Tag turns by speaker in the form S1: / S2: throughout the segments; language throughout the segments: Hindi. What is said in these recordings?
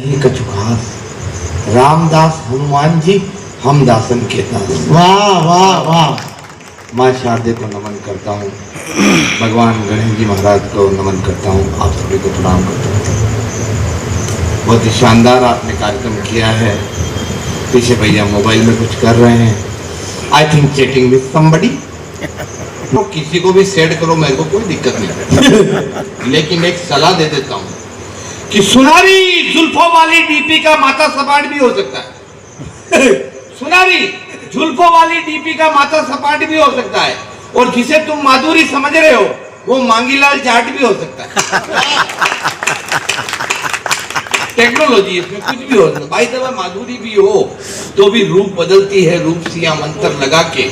S1: ये कछुखास रामदास हनुमान जी हम दासन के दास।
S2: वाह वाह वाह।
S1: माँ शारदे को नमन करता हूँ, भगवान गणेश जी महाराज को नमन करता हूँ, आप सभी को प्रणाम करता हूँ। बहुत ही शानदार आपने कार्यक्रम किया है। पीछे भैया मोबाइल में कुछ कर रहे हैं, I think chatting with somebody. तो किसी को भी सेड करो, मेरे को कोई दिक्कत नहीं लेकिन एक सलाह दे देता हूँ कि सुनारी जुल्फों वाली डीपी का माथा सपाट भी हो सकता है। सुनारी जुल्फों वाली डीपी का माथा सपाट भी हो सकता है, और जिसे तुम माधुरी समझ रहे हो वो मांगीलाल जाट भी हो सकता है। टेक्नोलॉजी इसमें कुछ भी हो सकता है। भाई दबा माधुरी भी हो तो भी रूप बदलती है, रूप सिया मंत्र लगा के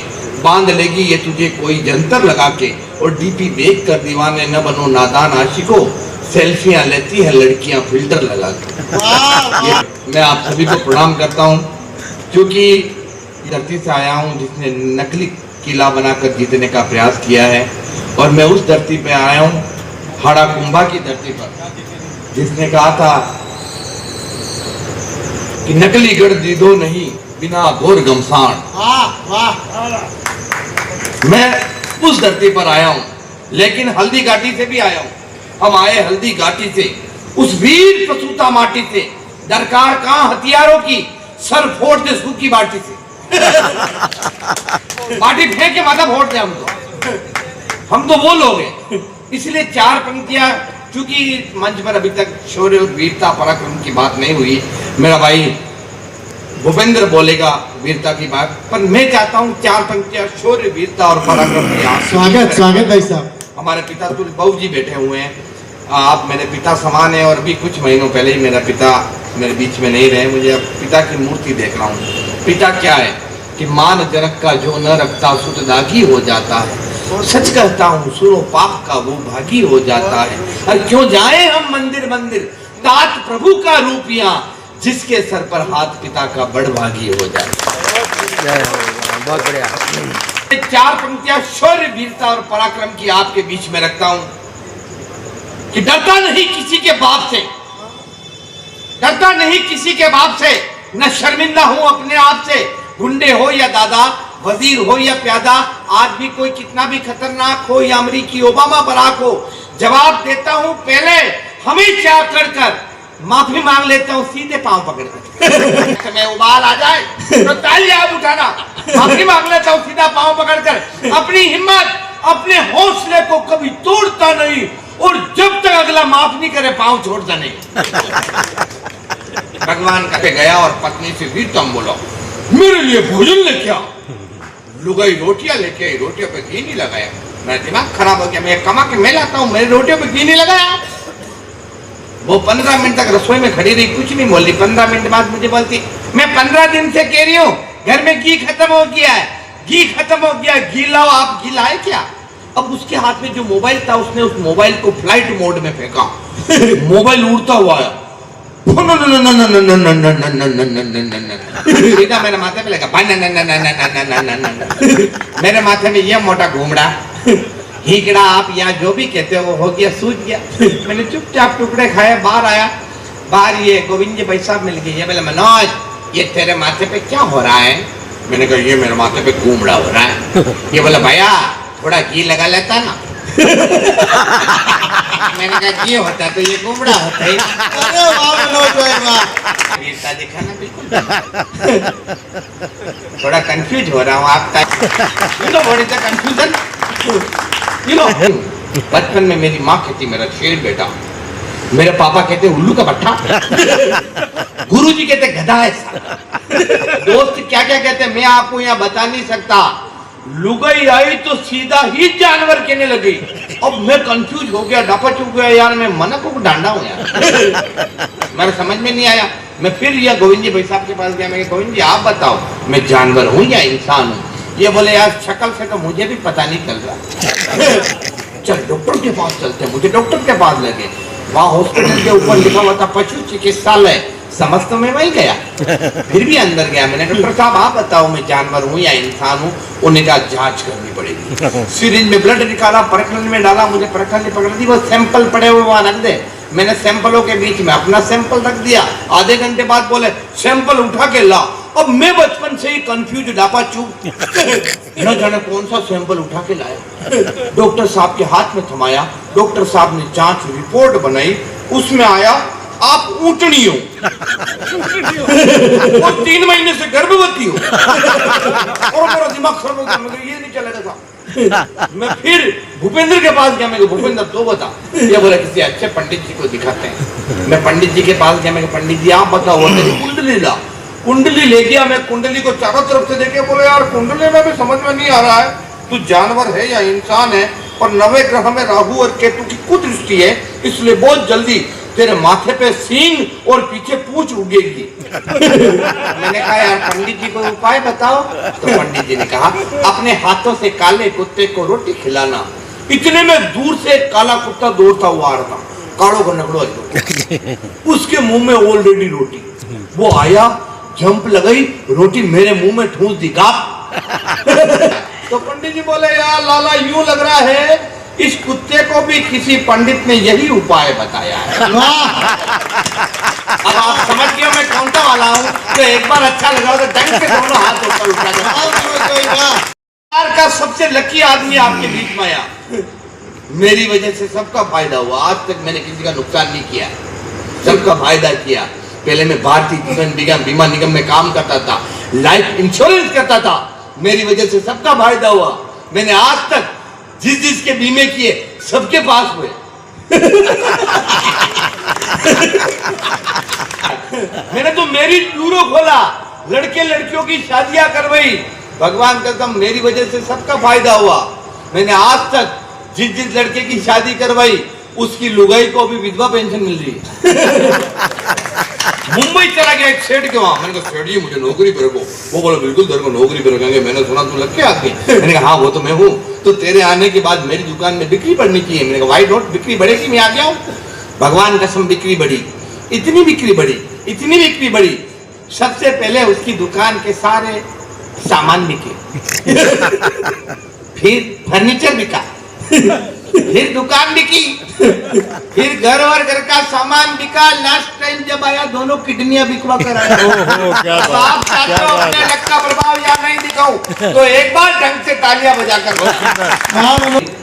S1: बांध लेगी ये तुझे कोई जंतर लगा के। और डीपी देख कर दीवाने न बनो नादान आशिको, सेल्फियां लेती है लड़कियां फिल्टर लगा के। मैं आप सभी को प्रणाम करता हूं, क्योंकि धरती से आया हूं जिसने नकली किला बनाकर जीतने का प्रयास किया है, और मैं उस धरती पे आया हूं हाड़ा कुंभा की धरती पर, जिसने कहा था कि नकली गढ़ दीदो नहीं बिना घोर गमसान। मैं उस धरती पर आया हूं, लेकिन हल्दी घाटी से भी आया हूं। हम आए हल्दी घाटी से, उस वीर प्रसूता माटी से। दरकार कहां हथियारों की, सर फोड़ दे सूखी बाटी से। बाटी फेंक के माथा फोड़ दे हम तो वो लोग हैं। इसलिए चार पंक्तियां, चूंकि मंच पर अभी तक शौर्य वीरता पराक्रम की बात नहीं हुई, मेरा भाई भूपेंद्र बोलेगा वीरता की बात, पर मैं चाहता हूं चार पंक्तियां शौर्य वीरता और पराक्रम की।
S2: स्वागत स्वागत भाई साहब।
S1: हमारे पिता तुल्य बाबू जी बैठे हुए हैं, आप मेरे पिता समान हैं, और अभी कुछ महीनों पहले ही मेरा पिता मेरे बीच में नहीं रहे। मुझे अब पिता की मूर्ति देख रहा हूँ। पिता क्या है कि मान जनक का जो न रखता सुत दागी हो जाता है। सच कहता हूँ सुनो पाप का वो भागी हो जाता है। और क्यों जाए हम मंदिर मंदिर, तात प्रभु का रूपिया, जिसके सर पर हाथ पिता का बड़ भागी हो जाता है।
S3: बहुत बढ़िया।
S1: चार पंक्तियां शौर्य वीरता और पराक्रम की आपके बीच में रखता हूं कि डरता नहीं किसी के बाप से, डरता नहीं किसी के बाप से, न शर्मिंदा हूं अपने आप से। गुंडे हो या दादा, वजीर हो या प्यादा, आज भी कोई कितना भी खतरनाक हो या अमरीकी ओबामा बराक हो, जवाब देता हूं पहले हमेशा कर माफी मांग लेता हूँ सीधे पांव पकड़कर। मैं उबाल आ जाए तो तालियां उठाना, माफी मांग लेता हूँ सीधा पांव पकड़कर। अपनी हिम्मत अपने हौसले को कभी तोड़ता नहीं, और जब तक अगला माफ नहीं करे पांव छोड़ता नहीं। भगवान कहे गया और पत्नी से भी तुम बोलो मेरे लिए भोजन लेके आओ। लुगाई रोटियां लेके आई, रोटियों पे घी नहीं लगाया। मेरा दिमाग खराब हो गया, मैं कमा के मैं लाता हूँ, मेरे रोटियों पे घी नहीं लगाया। वो 15 मिनट तक रसोई में खड़ी रही, कुछ नहीं बोली। 15 मिनट बाद मुझे बोलती, मैं 15 दिन से कह रही हूँ घर में घी खत्म हो गया है, घी खत्म हो गया, घी लाओ। आप घी लाए क्या? अब उसके हाथ में जो मोबाइल था, उसने उस मोबाइल को फ्लाइट मोड में फेंका। मोबाइल उड़ता हुआ आया, सीधा मेरे माथे पे लगा। मेरे माथे में यह मोटा घूमड़ा, हिकड़ा, आप यहाँ जो भी कहते हो गया, सूझ गया। मैंने चुपचाप टुकड़े खाए, बाहर आया। बाहर ये गोविंद जी भाई साहब मिल गए। ये बोले मनोज ये तेरे माथे पे क्या हो रहा है? मैंने कहा ये मेरे माथे पे घूमड़ा हो रहा है। ये बोला भैया थोड़ा घी लगा लेता ना। मैंने कहा घी होता तो ये घूमड़ा होता ही। वीरता दिखा ना, बिल्कुल थोड़ा कंफ्यूज हो रहा हूँ आपका। कंफ्यूजन बचपन में मेरी माँ कहती मेरा शेर बेटा, मेरे पापा कहते उल्लू का पट्टा, गुरुजी कहते गधा है। दोस्त क्या क्या कहते मैं आपको यहाँ बता नहीं सकता। लुगाई आई तो सीधा ही जानवर कहने लगी। अब मैं कंफ्यूज हो गया, डपा चुक गया यार, मैं मन को डांडा हूँ यार। मेरे समझ में नहीं आया। मैं फिर यह गोविंद जी भाई साहब के पास गया। मैं गोविंद जी आप बताओ मैं जानवर हूँ या इंसान हूँ? ये बोले यार शक्ल से तो मुझे भी पता नहीं चल रहा। चल डॉक्टर के पास चलते। मुझे डॉक्टर के पास लगे, वहाँ हॉस्पिटल के ऊपर लिखा हुआ था पशु चिकित्सालय। समझ तो मैं वहीं गया, फिर भी अंदर गया। मैंने डॉक्टर साहब आप बताओ मैं जानवर हूँ या इंसान हूँ? उन्हें कहा जांच करनी पड़ेगी। सिरिंज में ब्लड निकाला, परखने में डाला, मुझे परखने पकड़ दी। वो सैंपल पड़े हुए वहाँ रख दे। मैंने सैंपलों के बीच में अपना सैंपल रख दिया। आधे घंटे बाद बोले सैंपल उठा के ला। अब मैं बचपन से ही कंफ्यूज डापा चूप न जाने कौन सा सैंपल उठा के लाया। डॉक्टर साहब के हाथ में थमाया। डॉक्टर साहब ने जांच रिपोर्ट बनाई। उसमें आया आप ऊँटनी हो और 3 महीने से गर्भवती हो। और मेरा दिमाग खराब हो गया। मुझे ये नहीं चलेगा था। मैं फिर भूपेंद्र के पास गया। मैं भूपेंद्र तो बता। ये बोला किसी अच्छे पंडित जी को दिखाते हैं। मैं पंडित जी के पास गया। मैं पंडित जी आप बताओ वो मेरी कुंडली ला। कुंडली ले गया। मैं कुंडली को चारों तरफ से देखे। बोले यार कुंडली में भी समझ में नहीं आ रहा है तू जानवर है या इंसान है। और 9वें ग्रह में राहु और केतु की कुदृष्टि है, इसलिए बहुत जल्दी तेरे माथे पे सींग और पीछे पूंछ उगेगी। मैंने कहा यार पंडित जी को उपाय बताओ। तो पंडित जी ने कहा अपने हाथों से काले कुत्ते को रोटी खिलाना। इतने में दूर से काला कुत्ता दौड़ता हुआ आ रहा था। काड़ो को नकड़ो उसके मुंह में ऑलरेडी रोटी। वो आया जंप लगाई रोटी मेरे मुंह में ठूंस दी गाप। तो पंडित जी बोले यार लाला यूं लग रहा है इस कुत्ते को भी किसी पंडित ने यही उपाय बताया है। अब आप समझ गए मैं कौन सा वाला हूँ। तो एक बार अच्छा लगा तो ढंग से दोनों हाथ ऊपर उठा का सबसे लकी आदमी आपके बीच में आया। मेरी वजह से सबका फायदा हुआ। आज तक मैंने किसी का नुकसान नहीं किया, सबका फायदा किया। पहले मैं भारतीय जीवन बीमा निगम में काम करता था, लाइफ इंश्योरेंस करता था। मेरी वजह से सबका फायदा हुआ। मैंने आज तक जिसके बीमे किए सबके पास हुए। मैंने तो मैरिज ब्यूरो खोला, लड़के लड़कियों की शादियां करवाई। भगवान कसम मेरी वजह से सबका फायदा हुआ। मैंने आज तक जिस लड़के की शादी करवाई उसकी लुगाई को भी विधवा पेंशन मिल रही है। मुंबई चला गया एक सेठ के वहां। मैंने कहा सेठ जी मुझे नौकरी पर रखो। वो बोला बिल्कुल तेरे को नौकरी पर रखेंगे। मैंने सुना तू लग के आती। मैंने कहा हाँ वो तो मैं हूँ। तो तेरे आने के बाद मेरी दुकान में बिक्री बढ़नी चाहिए। मैंने कहा वाई नॉट, बिक्री बढ़ेगी, मैं आ गया हूँ। भगवान कसम बिक्री बढ़ी, इतनी बिक्री बढ़ी, इतनी बिक्री बढ़ी। सबसे पहले उसकी दुकान के सारे सामान बिके। फिर फर्नीचर बिका, फिर दुकान बिकी, फिर घर और घर का सामान बिका। लास्ट टाइम जब आया दोनों किडनियां बिकवा कर आया। अब आप चाहते हो अपने लक का प्रभाव या नहीं दिखाऊं तो एक बार ढंग से तालियां बजाकर।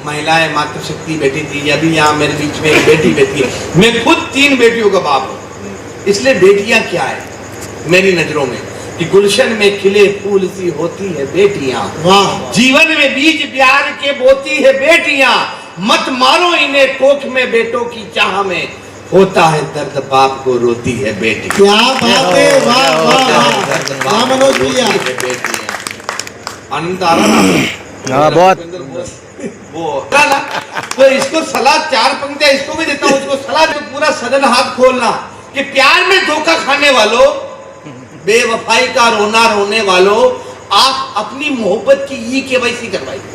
S1: महिलाएं मातृशक्ति बैठी थी, अभी यहाँ मेरे बीच में एक बेटी बैठी है। मैं खुद 3 बेटियों का बाप हूँ। इसलिए बेटियां क्या है मेरी नजरों में कि गुलशन में खिले फूल सी होती है बेटियां, जीवन में बीज प्यार के बोती है बेटियां। मत मारो इन्हें कोख में बेटों की चाह में, होता है दर्द बाप को रोती है बेटी।
S2: क्या बात है, वाह वाह वाह मनोज भैया।
S1: आनंद आ रहा ना
S3: बहुत
S1: वो ना। तो इसको सलाह 4 पंक्तियां इसको भी देता हूँ। इसको सलाह तो पूरा सदन हाथ खोलना कि प्यार में धोखा खाने वालों, बेवफाई का रोना रोने वालों, आप अपनी मोहब्बत की ई-केवाईसी करवाइए।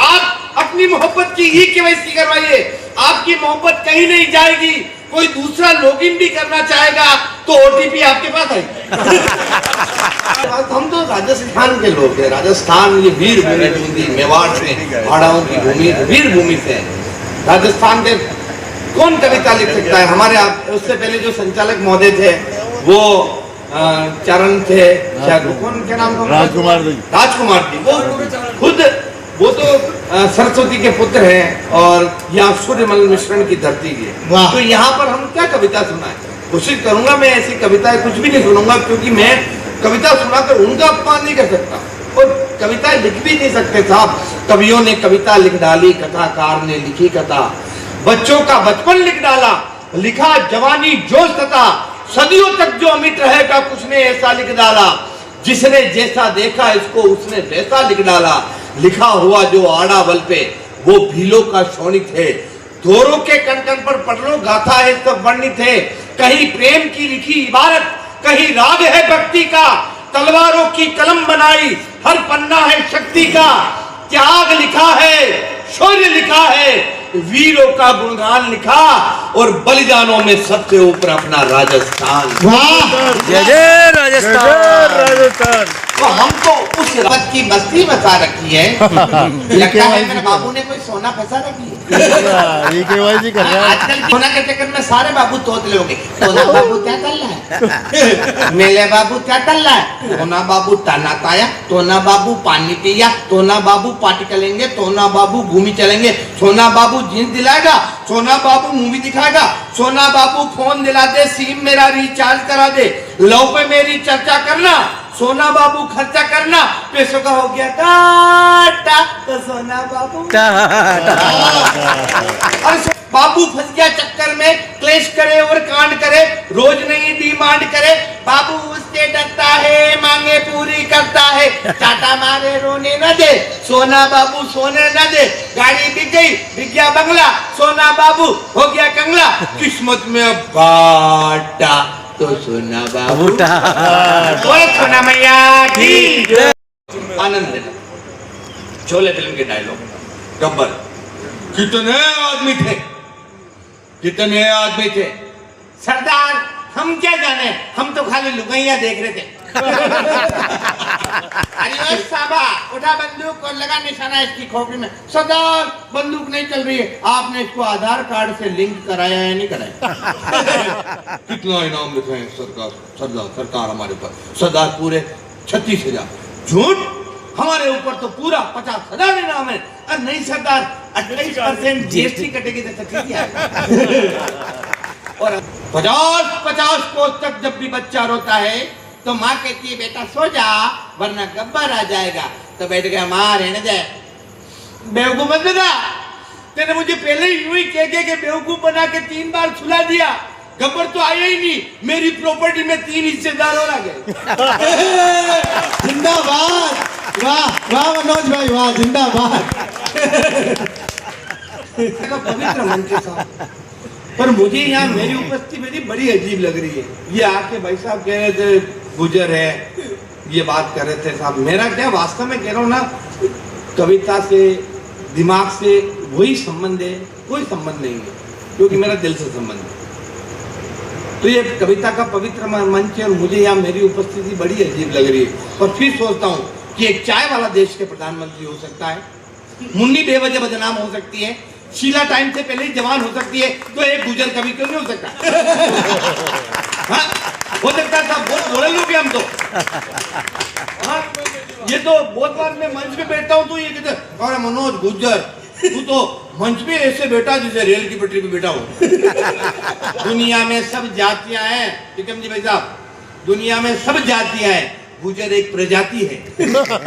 S1: आप अपनी मोहब्बत की ई-केवाईसी करवाइए। आपकी मोहब्बत कहीं नहीं जाएगी। कोई दूसरा लॉगिन भी करना चाहेगा तो ओटीपी आपके पास आएगी। हम तो राजस्थान के लोग हैं। राजस्थान ये वीर भूमि, मेवाड़ से भाड़ाओं की भूमि, वीर भूमि से। राजस्थान के कौन कविता लिख सकता है। हमारे उससे पहले जो संचालक महोदय थे वो चरण थे, कौन क्या नाम था? राजकुमार जी। वो खुद वो तो सरस्वती के पुत्र हैं और यहाँ सूर्यमल मिश्रण की धरती की। तो यहाँ पर हम क्या कविता सुनाए। कोशिश करूंगा मैं ऐसी कविताएं कुछ भी नहीं सुनूंगा, क्योंकि मैं कविता सुनाकर उनका अपमान नहीं कर सकता और कविताएं लिख भी नहीं सकते साहब। कवियों ने कविता लिख डाली, कथाकार ने लिखी कथा। बच्चों का बचपन लिख डाला, लिखा जवानी जोश तथा सदियों तक जो अमिट रहेगा कुछ ने ऐसा लिख डाला। जिसने जैसा देखा इसको उसने वैसा लिख डाला। लिखा हुआ जो आड़ा बल पे वो भीलों का शोणित है। दोरों के कण कण पर पटलों गाथा है सब वर्णित है। कहीं प्रेम की लिखी इबारत, कहीं राग है भक्ति का। तलवारों की कलम बनाई, हर पन्ना है शक्ति का। त्याग लिखा है, शौर्य लिखा है, वीरों का गुणगान लिखा और बलिदानों में सबसे ऊपर अपना राजस्थान।
S2: वाह
S3: जय जय राजस्थान।
S1: तो हमको उस रबत की मस्ती बसा रखी है। लगता है मेरे बाबू ने कोई सोना फंसा रखी है।
S3: ये केवाईसी कर रहा है।
S1: आजकल सोना के चक्कर में सारे बाबू तोतले हो गए। सोना बाबू क्या कर रहा है? मेले बाबू क्या कर रहा है? सोना बाबू ताना ताया, सोना बाबू पानी पिया, सोना बाबू पार्टी करेंगे, सोना बाबू घूमी चलेंगे, सोना बाबू जींस दिलाएगा, सोना बाबू मूवी दिखाएगा, सोना बाबू फोन दिला दे, सिम मेरा रिचार्ज करा दे, लव पे मेरी चर्चा करना, सोना बाबू खर्चा करना, पैसों का हो गया टाटा तो सोना बाबू। और बाबू फंस गया चक्कर में, क्लेश करे और कांड करे, रोज नई डिमांड करे, बाबू उससे डरता है, मांगे पूरी करता है, टाटा मारे रोने न दे, सोना बाबू सोने न दे, गाड़ी बिक गई, बिक गया बंगला, सोना बाबू हो गया कंगला, किस्मत में बाटा तो सोना बाबू। बोल सोना मैया की आनंद लेना। शोले फिल्म के डायलॉग, गब्बर, कितने आदमी थे, कितने आदमी थे सरदार, हम क्या जाने, हम तो खाली लुगाइयां देख रहे थे। अरे साहबा, उठा बंदूक और लगा निशाना इसकी खोपड़ी में। सरदार बंदूक नहीं चल रही है, आपने इसको आधार कार्ड से लिंक कराया या नहीं कराया? कितना इनाम लिखे हैं सरकार, सरकार हमारे ऊपर, सरदार पूरे 36,000। झूठ, हमारे ऊपर तो पूरा 50,000 इनाम है। और नहीं सरदार, 28% जीएसटी कटेगी तो तकलीफ क्या है? और 50 कोस तक जब भी बच्चा रोता है तो माँ कहती है बेटा सो जा वरना गब्बर आ जाएगा। तो बैठ गया, माँ रहने दे, बेवकूफ मत बना, तेने मुझे पहले ही यूं ही कह के बेवकूफ बना के 3 बार सुला दिया, गब्बर तो आया ही नहीं, मेरी प्रॉपर्टी में 3 हिस्सेदार और आ गए।
S2: जिंदाबाद, वाह वाह मनोज भाई वाह, जिंदाबाद।
S1: पवित्र मन के साथ, पर मुझे यहाँ मेरी उपस्थिति मेरी बड़ी अजीब लग रही है। ये आके भाई साहब कह रहे थे गुजर है, ये बात कर रहे थे साहब, मेरा क्या वास्तव में कह रहा हूँ ना, कविता से दिमाग से वही संबंध है, कोई संबंध नहीं है, क्योंकि मेरा दिल से संबंध है। तो ये कविता का पवित्र मंच है और मुझे यहाँ मेरी उपस्थिति बड़ी अजीब लग रही है। और फिर सोचता हूँ कि एक चाय वाला देश के प्रधानमंत्री हो सकता है, मुन्नी बेवजह बदनाम हो सकती है, शीला टाइम से पहले ही जवान हो सकती है, तो एक गुजर कवि क्यों नहीं हो सकता? हाँ? हो सकता है साहब, बहुत बड़े लोग हैं हम तो। हाँ? ये तो बहुत बार मैं मंच पे बैठता हूँ तो ये कहते अरे मनोज गुजर, तू तो मंच पे ऐसे बैठा जैसे रेल की पटरी पे बैठा हो। दुनिया में सब जातियां हैं, टिकम जी भाई साहब, दुनिया में सब जातियां हैं, गुजर एक प्रजाति है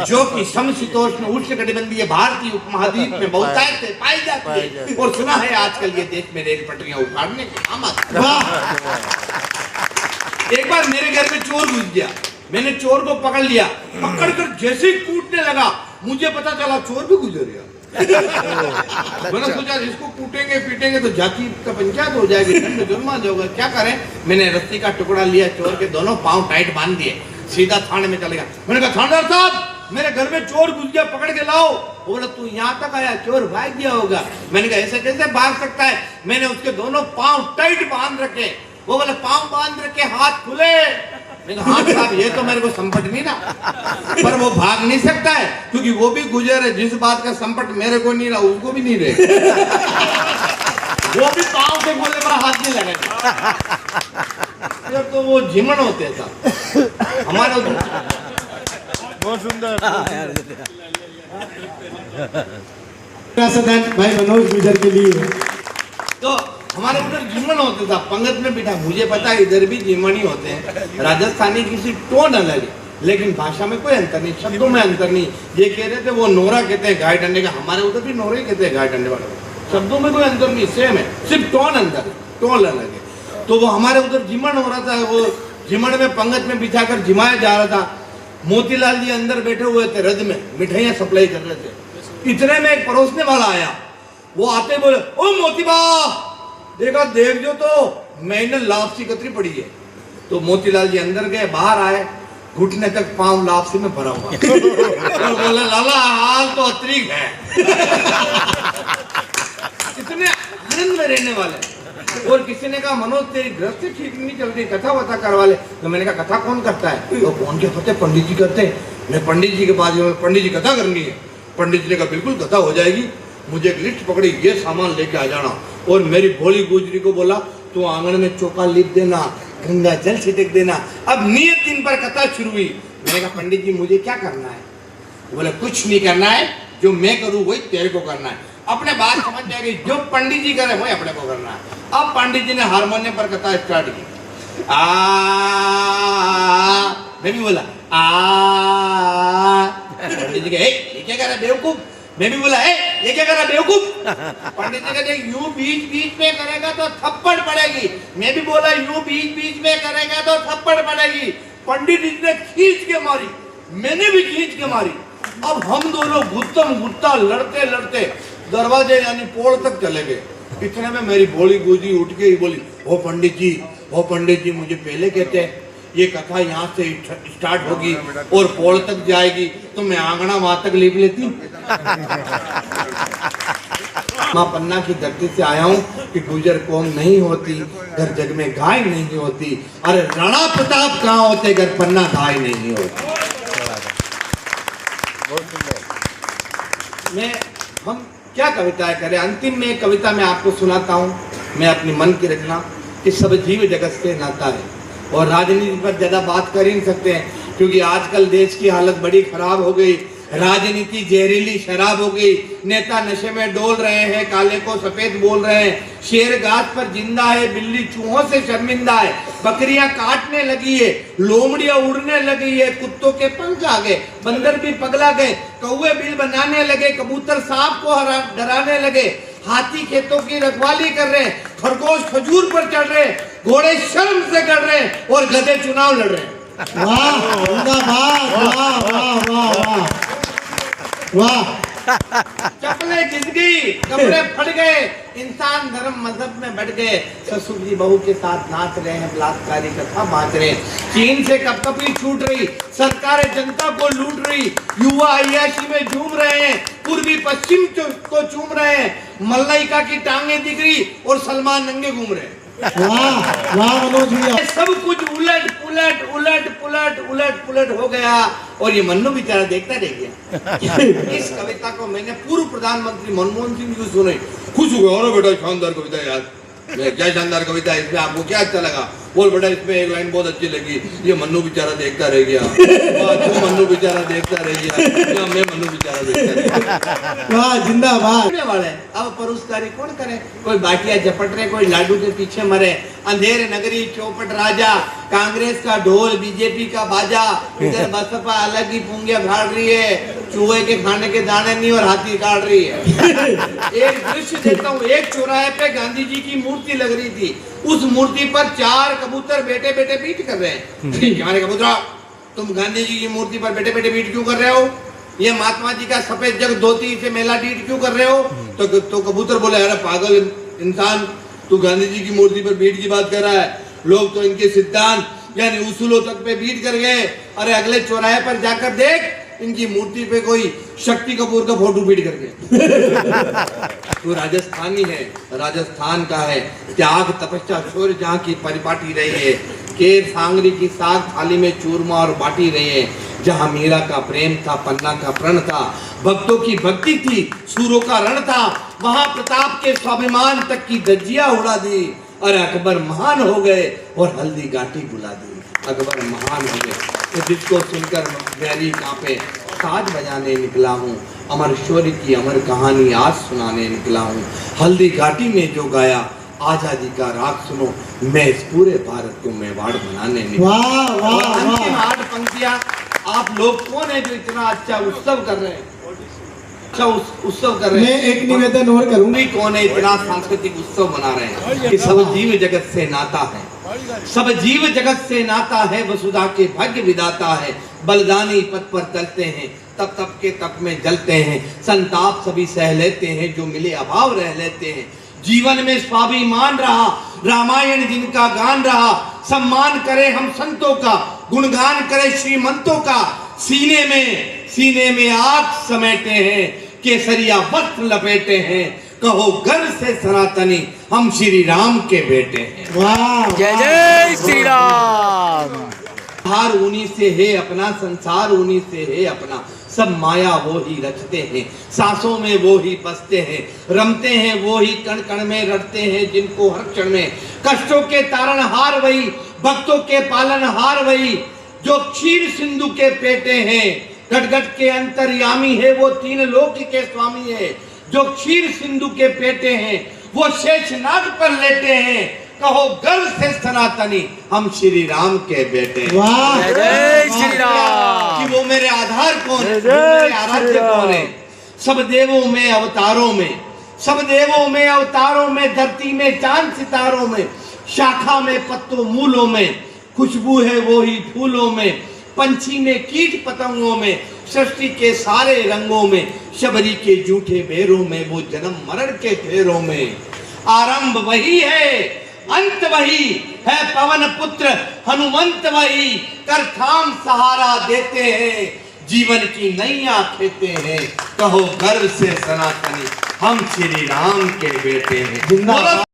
S1: जो कि समशीतोष्ण उष्णकटिबंधीय भारतीय उपमहाद्वीप में बहुतायत से पाई जाती है। और सुना है आजकल ये देश में रेल पटरियां उखाड़ने के काम आती है। एक बार मेरे घर में चोर घुस गया, मैंने चोर को पकड़ लिया, पकड़कर जैसे ही कूटने लगा मुझे पता चला चोर भी गुजर गया। मैंने सोचा इसको कूटेंगे पीटेंगे तो जाति का पंचायत हो जाएगी, जुर्माना होगा, क्या करें? मैंने रस्सी का टुकड़ा लिया, चोर के दोनों पांव टाइट बांध दिए, सीधा थाने में चले गया। मैंने कहा थानेदार साहब मेरे घर में चोर घुस गया, पकड़ के लाओ। वो बोला तू यहाँ तक आया, चोर भाग गया होगा। मैंने कहा ऐसे कैसे भाग सकता है? मैंने उसके दोनों पांव टाइट बांध रखे। वो बोले पांव बांध रखे, हाथ खुले। मैंने कहा हाँ साहब ये तो मेरे को संपट नहीं ना, पर वो भाग नहीं सकता है क्योंकि वो भी गुजर है, जिस बात का संपट मेरे को नहीं रहा उसको भी नहीं रहेगा। वो भी पांव से बोले पर हाथ नहीं लगेगा। तो वो झिमन होते हैं साहब हमारे उधर।
S3: बहुत सुंदर।
S2: भाई मनोज गुजर के लिए
S1: तो हमारे उधर जीवन होते था, पंगत में बिठा, मुझे पता है इधर भी जीवन ही होते हैं। राजस्थानी किसी टोन अलग है, लेकिन भाषा में कोई अंतर नहीं, शब्दों में अंतर नहीं। ये कह रहे थे वो नोरा कहते हैं गाय डंडे का, हमारे उधर भी नोरे कहते हैं गाय डंडे वाले, शब्दों में कोई अंतर नहीं, सेम है, सिर्फ टोन अंतर है, टोन अलग है। तो वो हमारे उधर जिमण हो रहा था, वो जिमण में पंगत में बिछा कर जिमाया जा रहा था। मोतीलाल जी अंदर बैठे हुए थे, रथ में मिठाइयाँ सप्लाई कर रहे थे। इतने में एक परोसने वाला आया, वो आते बोले ओ मोतीबा देखा देख जो तो मैंने लापसी कतरी पड़ी है। तो मोतीलाल जी अंदर गए, बाहर आए, घुटने तक पांव लापसी में भरा हुआ। बोले लाला हाल तो अतरीक है। कितने आनंद में रहने वाले। और किसी ने कहा मनोज तेरी गृहस्थी ठीक नहीं चल रही, कथा वथा करवा ले। तो मैंने कहा कथा कौन करता है? तो कौन क्या करते? पंडित जी करते हैं। मैं पंडित जी के पास गया, पंडित जी कथा करनी है। पंडित जी ने कहा बिल्कुल कथा हो जाएगी, मुझे एक लिस्ट पकड़ी, ये सामान लेके आ जाना। और मेरी भोली गुजरी को बोला तू आंगन में चौका लिप देना, गंगा जल छिड़क देना। अब नियत दिन पर कथा शुरू हुई। मैंने कहा पंडित जी मुझे क्या करना है? बोले कुछ नहीं करना है, जो मैं करूँ वही तेरे को करना है। अपने बात समझ जाएगी, जो पंडित जी करे वही अपने को करना है। अब पंडित जी ने हारमोनियम पर कथा स्टार्ट की। मैं भी बोला पंडित जी ये क्या कर रहा है बेवकूफ? मैं भी बोला ये क्या कर रहा है बेवकूफ? पंडित जी कहते यूं बीच बीच में करेगा तो थप्पड़ पड़ेगी। मैं भी बोला यूं बीच बीच में करेगा तो थप्पड़ पड़ेगी। पंडित जी ने खींच के मारी, मैंने भी खींच के मारी। अब हम दोनों गुत्तम गुत्ता लड़ते लड़ते दरवाजे यानी पोल तक चले गए। इतने में मेरी भोली गुजी उठ के ही बोली ओ पंडित जी मुझे पहले कहते हैं ये कथा यहाँ से स्टार्ट होगी और पोल तक जाएगी तो मैं आंगना वहां तक लिप लेती। माँ पन्ना की धरती से आया हूँ कि गुजर कौम नहीं होती, घर जग में गाय नहीं होती। अरे राणा प्रताप कहाँ होते, घर पन्ना गाय नहीं होती। हम क्या कविताएं करें? अंतिम में एक कविता मैं आपको सुनाता हूँ, मैं अपनी मन की रचना कि सब जीव जगत से नाता है। और राजनीति पर ज्यादा बात कर ही नहीं सकते हैं क्योंकि आजकल देश की हालत बड़ी खराब हो गई। राजनीति जहरीली शराब हो गई। नेता नशे में डोल रहे हैं, काले को सफेद बोल रहे हैं। शेर घास पर जिंदा है, बिल्ली चूहों से शर्मिंदा है। बकरियां काटने लगी है, लोमड़ियां उड़ने लगी है। कुत्तों के पंख आ गए, बंदर भी पगला गए। कौवे बिल बनाने लगे, कबूतर सांप को डराने लगे। हाथी खेतों की रखवाली कर रहे हैं, खरगोश खजूर पर चढ़ रहे हैं, घोड़े शर्म से कर रहे हैं और गधे चुनाव लड़ रहे हैं।
S2: वाह जिंदाबाद, वाह वाह वाह वाह वाह।
S1: चप्पलें घिस गई, कपड़े फट गए, इंसान धर्म मजहब में बढ़ गए। ससुर जी बहू के साथ नाच रहे हैं, बलात्कारी कथा बांट रहे हैं। चीन से कपकपी छूट रही, सरकारें जनता को लूट रही। युवा अय्याशी में झूम रहे हैं, पूर्वी पश्चिम को चूम रहे हैं। मल्लाइका की टांगे दिख रही और सलमान नंगे घूम रहे हैं।
S2: वाह वाह मनोज भैया।
S1: सब कुछ उलट पुलट उलट पुलट उलट पुलट हो गया और ये मन्नू बेचारा देखता रह गया। इस कविता को मैंने पूर्व प्रधानमंत्री मनमोहन सिंह जी सुने, खुश हो गया। बेटा शानदार कविता यार, क्या शानदार कविता है, इसमें आपको क्या अच्छा लगा? बोल बेटा इसमें एक लाइन बहुत अच्छी लगी, ये मन्नू बेचारा देखता रह गया। तू मन्नू बेचारा देखता रह गया, मैं मन्नू बेचारा देखता रह गया।
S2: वाह जिंदाबाद।
S1: वाले अब परोसकारी कौन करे? कोई बाटिया झपट रहे, कोई लाडू के पीछे मरे। अंधेर नगरी चौपट राजा, कांग्रेस का ढोल बीजेपी का बाजा। इधर बसपा अलग ही पूंगे फाड़ रही है, चूहे के खाने के दाने नहीं और हाथी काट रही है। एक दृश्य देखता हूँ, एक चौराहे पे गांधी जी की मूर्ति लग रही थी। उस मूर्ति पर 4 कबूतर बेटे बेटे बीट कर रहे हैं। हमारे कबूतरा तुम गांधी जी की मूर्ति पर बेटे बेटे बीट क्यों कर रहे हो? ये महात्मा जी का सफेद जग धोती से मेला डीट क्यों कर रहे हो? तो कबूतर बोले अरे पागल इंसान, तू गांधी जी की मूर्ति पर बीट की बात कर रहा है। लोग तो इनके सिद्धांत यानी उसूलों तक पे बीट कर गए। अरे अगले चौराहे पर जाकर देख, इनकी मूर्ति पे कोई शक्ति कपूर का फोटो बीट कर गए। तो राजस्थानी है, राजस्थान का है। त्याग तपस्या शौर्य जहाँ की परिपाटी रही है। केर सांगरी की साग थाली में चूरमा और बाटी रही है। जहाँ मीरा का प्रेम था, पन्ना का प्रण था, भक्तों की भक्ति थी, सूरों का रण था, वहाँ प्रताप के स्वाभिमान तक की धज्जियां उड़ा दी। और अकबर महान हो गए और हल्दी घाटी बुला दी। अकबर महान हो गए तो जिसको सुनकर वैरी कांपे। साज बजाने निकला हूँ, अमर शौर्य की अमर कहानी आज सुनाने निकला हूँ। हल्दी घाटी में जो गाया आजादी का राग सुनो, मैं इस पूरे भारत को मेवाड़ बनाने निकला।
S2: वाह वाह
S1: अंतिम
S2: वाह।
S1: 8 पंक्तियां। आप लोग कौन है जो इतना अच्छा उत्सव कर रहे हैं? अच्छा उत्सव कर रहे हैं।
S2: मैं एक निवेदन और करूंगी।
S1: कौन है इतना सांस्कृतिक उत्सव मना रहे हैं कि सब जीव जगत से नाता है, सब जीव जगत से नाता है। वसुधा के भाग्य विदाता है। बलिदानी पथ पर चलते हैं, तप तप के तप में जलते हैं। संताप सभी सह लेते हैं, जो मिले अभाव रह लेते हैं। जीवन में स्वाभिमान रहा, रामायण जिनका गान रहा। सम्मान करें हम संतों का, गुणगान करें श्रीमंतों का। सीने में आग समेटे हैं, केसरिया वस्त्र लपेटे हैं। कहो गर्व से सनातनी हम श्री राम के बेटे हैं।
S2: वाह
S3: जय जय श्री राम।
S1: हार उन्हीं से है अपना, संसार उन्हीं से है अपना, सब माया वो ही रचते हैं, सांसों में वो ही बसते हैं, रमते हैं वो ही कण कण में रटते हैं, जिनको हर क्षण में कष्टों के तारणहार वही, भक्तों के पालनहार वही, जो क्षीर सिंधु के पेटे हैं, घट घट के अंतर्यामी है, वो तीन लोक के स्वामी है, जो क्षीर सिंधु के पेटे हैं, वो शेषनाग पर लेटे हैं, कहो गर्व से सनातनी हम श्री राम के बेटे हैं।
S2: वाह
S3: जय जय श्री राम।
S1: कि वो मेरे आधार कौन है,
S3: जय
S1: वो मेरे
S3: श्री
S1: आराध्य
S3: राम।
S1: कौन है। सब देवों में अवतारों में, सब देवों में अवतारों में, धरती में चांद सितारों में, शाखा में पत्तों मूलों में, खुशबू है वो ही फूलों में, पंछी में कीट पतंगों में, सृष्टि के सारे रंगों में, शबरी के जूठे बेरों में, वो जन्म मरण के फेरों में। आरंभ वही है, अंत वही है, पवन पुत्र हनुमंत वही, कर थाम सहारा देते हैं, जीवन की नैया खेते हैं, कहो गर्व से सनातनी हम श्री राम के बेटे हैं।
S2: जिंदाबाद।